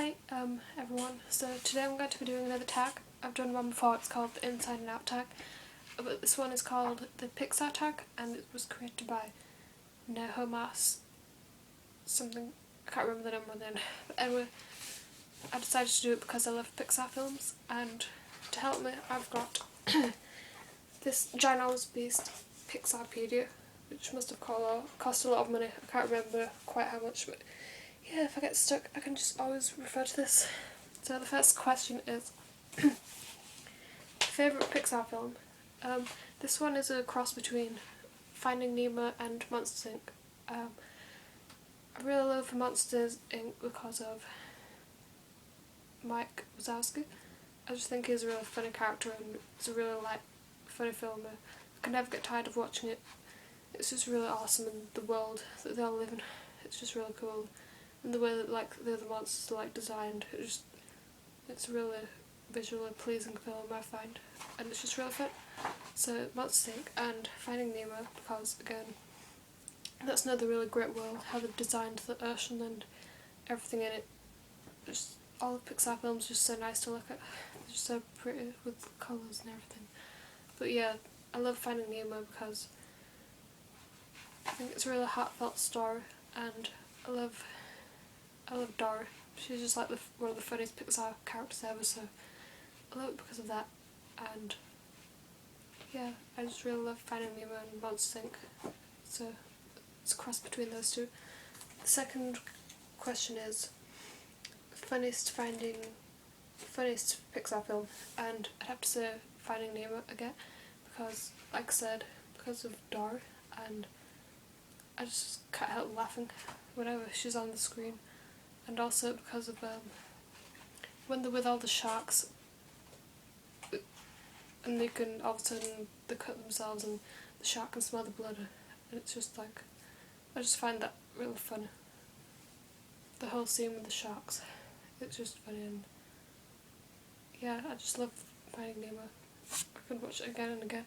Hi everyone, so today I'm going to be doing another tag. I've done one before, it's called the Inside and Out tag, but this one is called the Pixar tag and it was created by Nehomas something, I can't remember the number then, but anyway I decided to do it because I love Pixar films, and to help me I've got this ginormous beast Pixarpedia, which must have cost a lot of money. I can't remember quite how much, but yeah, if I get stuck I can just always refer to this. So the first question is favourite Pixar film. This one is a cross between Finding Nemo and Monsters Inc. I really love Monsters Inc. because of Mike Wazowski. I just think he's a really funny character and it's a really funny film. I can never get tired of watching it. It's just really awesome, and the world that they all live in, it's just really cool. And the way that the other monsters are designed, it's a really visually pleasing film, I find, and it's just really fun. So Monsters Inc. and Finding Nemo, because again that's another really great world, how they've designed the ocean and everything in it. Just all of Pixar films are just so nice to look at. They're just so pretty with colours and everything. But yeah, I love Finding Nemo because I think it's a really heartfelt story, and I love Dory. She's just one of the funniest Pixar characters ever, so I love it because of that. And yeah, I just really love Finding Nemo and Monsters Inc. So it's a cross between those two. The second question is funniest Pixar film, and I'd have to say Finding Nemo again, because like I said, because of Dory, and I just can't help laughing whenever she's on the screen. And also because of when they're with all the sharks and they can all of a sudden they cut themselves and the shark can smell the blood, and it's just I just find that really funny. The whole scene with the sharks, it's just funny, and yeah, I just love Finding Nemo. I could watch it again and again.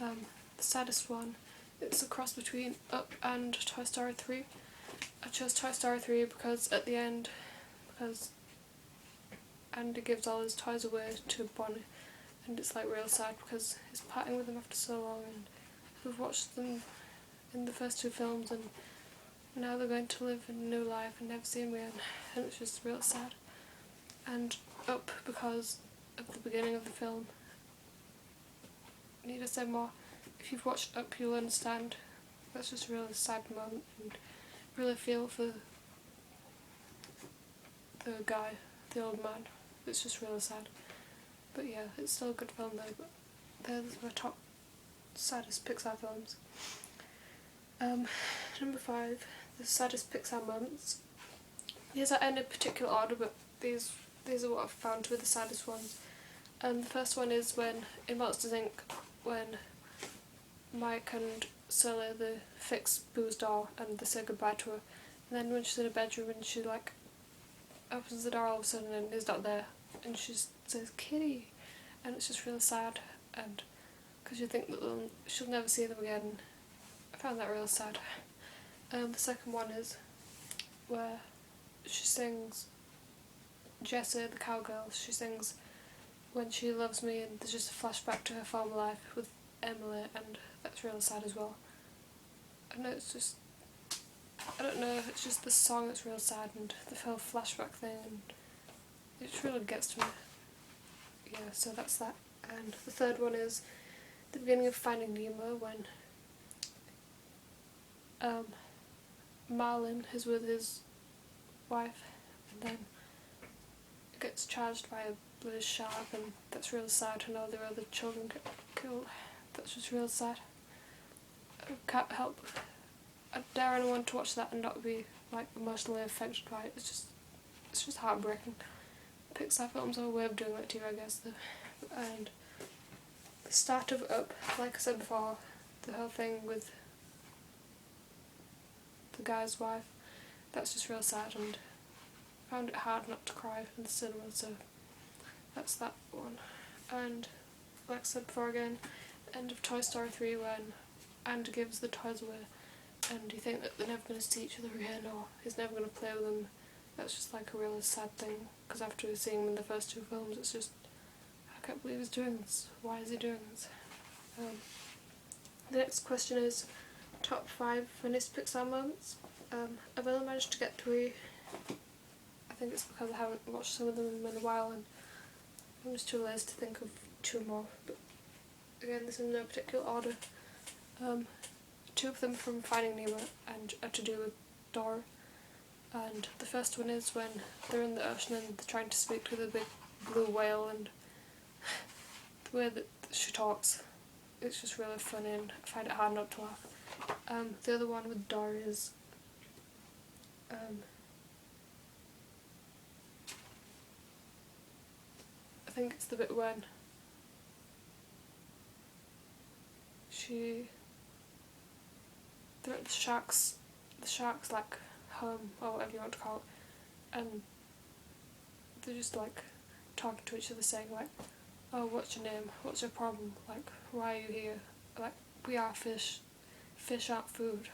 The saddest one, it's a cross between Up and Toy Story 3. I chose Toy Story 3 because at the end, because Andy gives all his toys away to Bonnie, and it's real sad because he's parting with them after so long, and we've watched them in the first two films and now they're going to live a new life and never see him again, and it's just real sad. And Up because of the beginning of the film. Need to say more? If you've watched Up you'll understand. That's just a really sad moment, and really feel for the guy, the old man. It's just really sad. But yeah, it's still a good film though, but they're my top saddest Pixar films. Number 5, the saddest Pixar moments. These are in a particular order, but these are what I've found to be the saddest ones. The first one is when, in Monsters Inc., when Mike and Sully, they fix Boo's door and they say goodbye to her, and then when she's in a bedroom and she opens the door all of a sudden and he's not there, and she says "Kitty," and it's just really sad, and because you think that she'll never see them again. I found that real sad. The second one is where she sings, Jessie the cowgirl, she sings "When She Loves Me," and there's just a flashback to her former life with Emily, and that's really sad as well. I know it's just, I don't know, it's just the song that's real sad, and the whole flashback thing, and it just really gets to me. Yeah, so that's that. And the third one is the beginning of Finding Nemo, when Marlin is with his wife and then gets charged by a blue shark, and that's real sad, and all their other children get killed. That's just real sad. I can't help, I dare anyone to watch that and not be emotionally affected by it. It's just heartbreaking. Pixar films have a way of doing that to you, I guess, though. And the start of Up, like I said before, the whole thing with the guy's wife, that's just real sad, and I found it hard not to cry in the cinema, so that's that one. And like I said before again, end of Toy Story 3, when Andy gives the toys away and you think that they're never going to see each other again, or he's never going to play with them That's just like a really sad thing, because after seeing him in the first two films, it's just, I can't believe he's doing this. Why is he doing this? The next question is top 5 funniest Pixar moments. I've only managed to get 3. I think it's because I haven't watched some of them in a while and I'm just too lazy to think of 2 more. But again, this is in no particular order. 2 of them from Finding Nemo and are to do with Dora. And the first one is when they're in the ocean and they're trying to speak to the big blue whale, and the way that she talks, it's just really funny and I find it hard not to laugh. The other one with Dora is I think it's the bit when they're at the shark's like home or whatever you want to call it, and they're just like talking to each other saying like, oh, what's your name, what's your problem, like, why are you here, like, we are fish aren't food.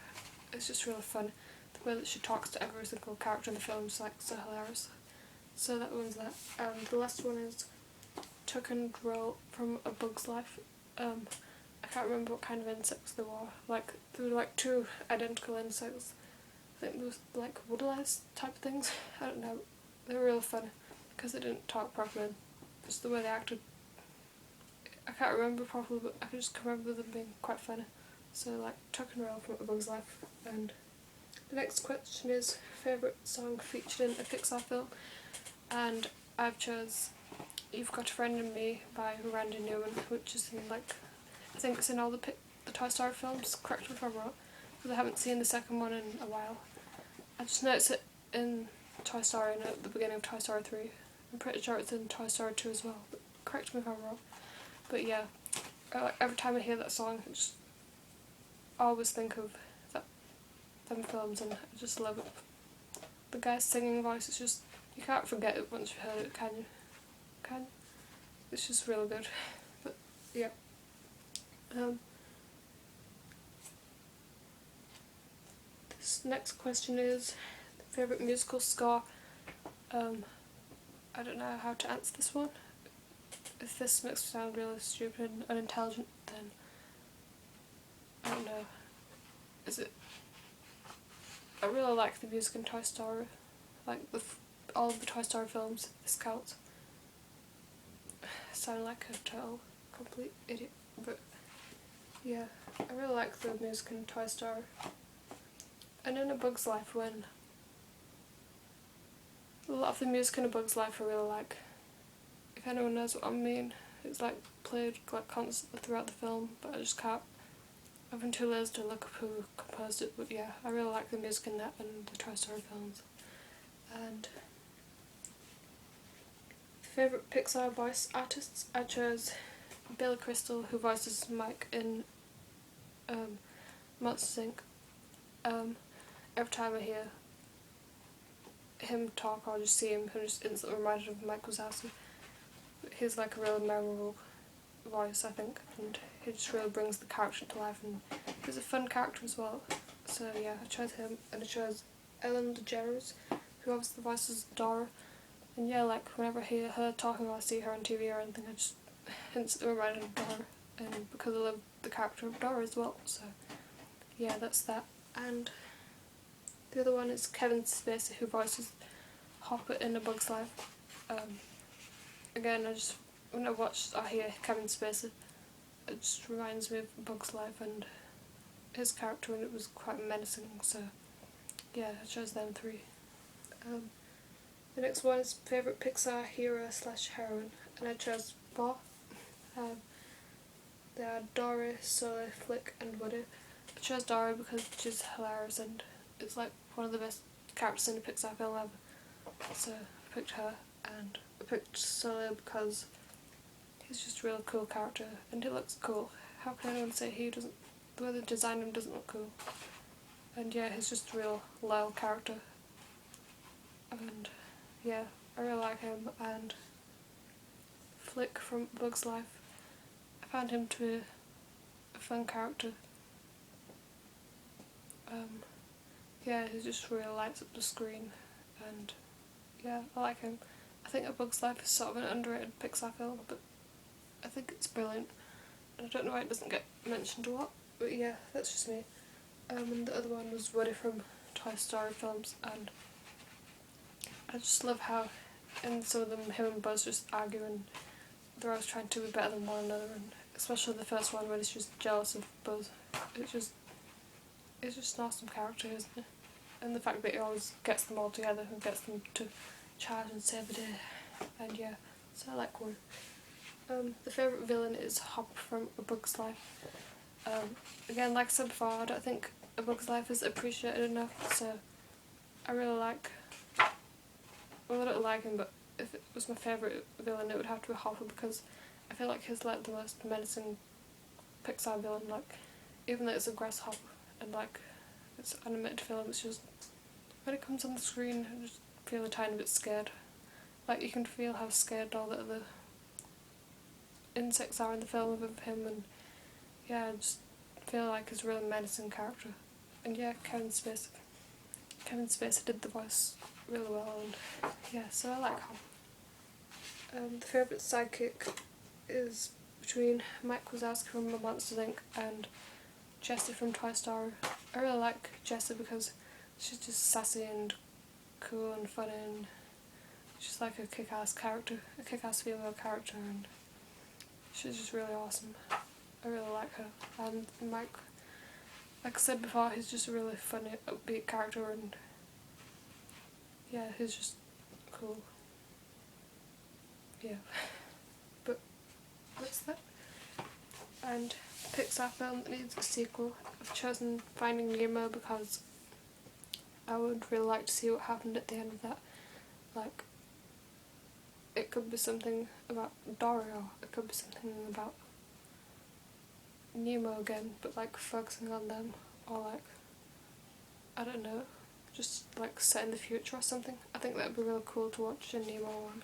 It's just really fun. The way that she talks to every single character in the film is like so hilarious. So that one's that. The last one is Tuck and Roll from A Bug's Life. I can't remember what kind of insects they were. Like, they were like 2 identical insects. I think they were like woodlice type things. I don't know. They were really funny because they didn't talk properly. Just the way they acted. I can't remember properly, but I can just remember them being quite funny. So like Tuck and Roll from A Bug's Life. And the next question is favourite song featured in a Pixar film. And I've chose You've Got a Friend in Me by Randy Newman, which is in like, I think it's in all the Toy Story films, correct me if I'm wrong, because I haven't seen the second one in a while. I just noticed it in Toy Story and at the beginning of Toy Story 3. I'm pretty sure it's in Toy Story 2 as well, but correct me if I'm wrong. But yeah, every time I hear that song, I just always think of them films and I just love it. The guy's singing voice, it's just, you can't forget it once you've heard it, can you? Can you? It's just really good. But yeah. This next question is favourite musical score. I don't know how to answer this one. If this makes me sound really stupid and unintelligent, then I don't know. I really like the music in Toy Story, like all of the Toy Story films, if this counts. I sound like a total complete idiot, but yeah, I really like the music in Toy Story. And in A Bug's Life, when a lot of the music in A Bug's Life I really like. If anyone knows what I mean, it's like played like constantly throughout the film, but I just can't. I've been too lazy to look up who composed it, but yeah, I really like the music in that and the Toy Story films. And favourite Pixar voice artists, I chose Billy Crystal, who voices Mike in Monsters Inc. Every time I hear him talk or just see him, I'm just instantly reminded of Mike Wazowski. He's like a really memorable voice, I think, and he just really brings the character to life, and he's a fun character as well. So yeah, I chose him, and I chose Ellen DeGeneres, who obviously voices Dora. And yeah, like whenever I hear her talking or I see her on TV or anything, I just instantly reminded of Dora, and because I love the character of Dora as well. So yeah, that's that. And the other one is Kevin Spacey, who voices Hopper in A Bug's Life. Again, when I hear Kevin Spacey, it just reminds me of A Bug's Life and his character, and it was quite menacing, so yeah, I chose them 3. The next one is favourite Pixar hero / heroine, and I chose 4. They are Dory, Sully, Flick and Woody. I chose Dory because she's hilarious and it's like one of the best characters in a Pixar film ever, so I picked her. And I picked Sully because he's just a really cool character and he looks cool. How can anyone say the way they designed him doesn't look cool? And yeah, he's just a real loyal character. And yeah, I really like him. And Flick from Bug's Life, I found him to be a fun character. Yeah, he just really lights up the screen and yeah, I like him. I think A Bug's Life is sort of an underrated Pixar film, but I think it's brilliant. And I don't know why it doesn't get mentioned a lot, but yeah, that's just me. And the other one was Woody from Toy Story films, and I just love how in some of them him and Buzz just argue and they're always trying to be better than one another, and especially the first one where he's just jealous of Buzz. It's just an awesome character, isn't it? And the fact that he always gets them all together and gets them to charge and save the day. And yeah, so I like Woody. The favourite villain is Hop from A Bug's Life. Again, like I said before, I don't think A Bug's Life is appreciated enough, so I really like, well, I don't like him, but if it was my favourite villain it would have to be Hopper, because I feel like he's like the most menacing Pixar villain. Like, even though it's a grasshopper and like it's an animated film, it's just when it comes on the screen I just feel a tiny bit scared. Like, you can feel how scared all the other insects are in the film of him, and yeah, I just feel like he's a really menacing character. And yeah, Kevin Spacey did the voice really well, and yeah, so I like him. The favourite sidekick is between Mike Wazowski from Monsters Inc. and Jessie from Toy Story. I really like Jessie because she's just sassy and cool and funny, and she's like a kick-ass character, a kick-ass female character, and she's just really awesome. I really like her. And Mike, like I said before, he's just a really funny, upbeat character, and yeah, he's just cool. Yeah. But what's that? And Pixar film that needs a sequel. I've chosen Finding Nemo because I would really like to see what happened at the end of that. Like, it could be something about Dory, or it could be something about Nemo again, but like focusing on them, or like, I don't know, just like set in the future or something. I think that would be really cool to watch a Nemo one.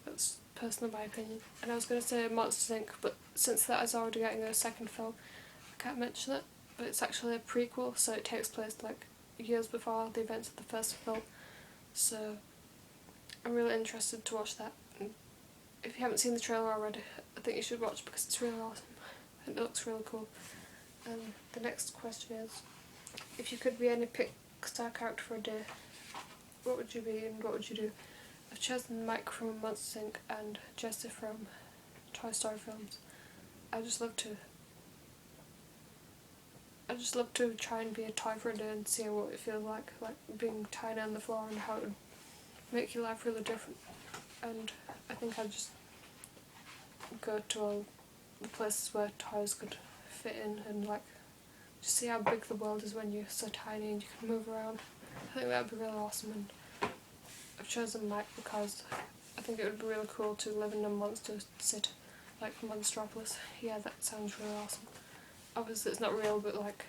That's personally my opinion. And I was going to say Monsters Inc., but since that is already getting a second film, I can't mention it, but it's actually a prequel, so it takes place like years before the events of the first film, so I'm really interested to watch that. And if you haven't seen the trailer already, I think you should watch because it's really awesome and it looks really cool. And the next question is, if you could be any Pixar character for a day, what would you be and what would you do? I've chosen Mike from Monsters Inc. and Jessie from Toy Story films. I just love to try and be a toy for a day and see what it feels like being tiny on the floor, and how it would make your life really different. And I think I'd just go to all the places where toys could fit in, and like just see how big the world is when you're so tiny and you can move around. I think that would be really awesome, and I've chosen Mike because I think it would be really cool to live in a monster city, like Monstropolis. Yeah, that sounds really awesome. Obviously it's not real, but like,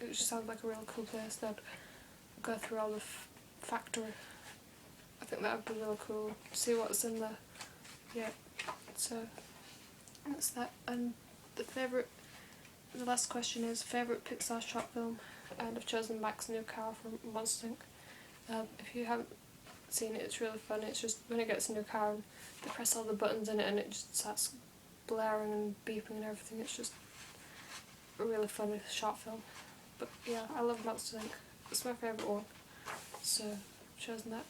it just sounds like a really cool place. That go through all the factory. I think that would be really cool. See what's in there. Yeah. So that's that. And the last question is favourite Pixar short film, and I've chosen Mac's New Car from Monsters Inc. If you haven't seen it, it's really fun. It's just when it gets a new car and they press all the buttons in it and it just starts blaring and beeping and everything. It's just a really funny short film. But yeah, I love Monsters Inc. It's my favourite one, so I've chosen that.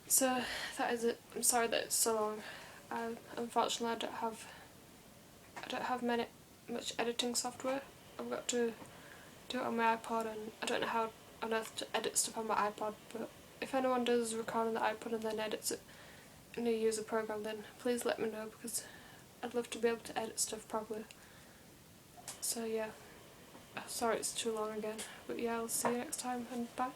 So that is it. I'm sorry that it's so long. Unfortunately I don't have much editing software. I've got to do it on my iPod, and I don't know how on earth to edit stuff on my iPod, but if anyone does record on the iPod and then edits it and you use a program, then please let me know, because I'd love to be able to edit stuff properly. So yeah, sorry it's too long again, but yeah, I'll see you next time, and bye.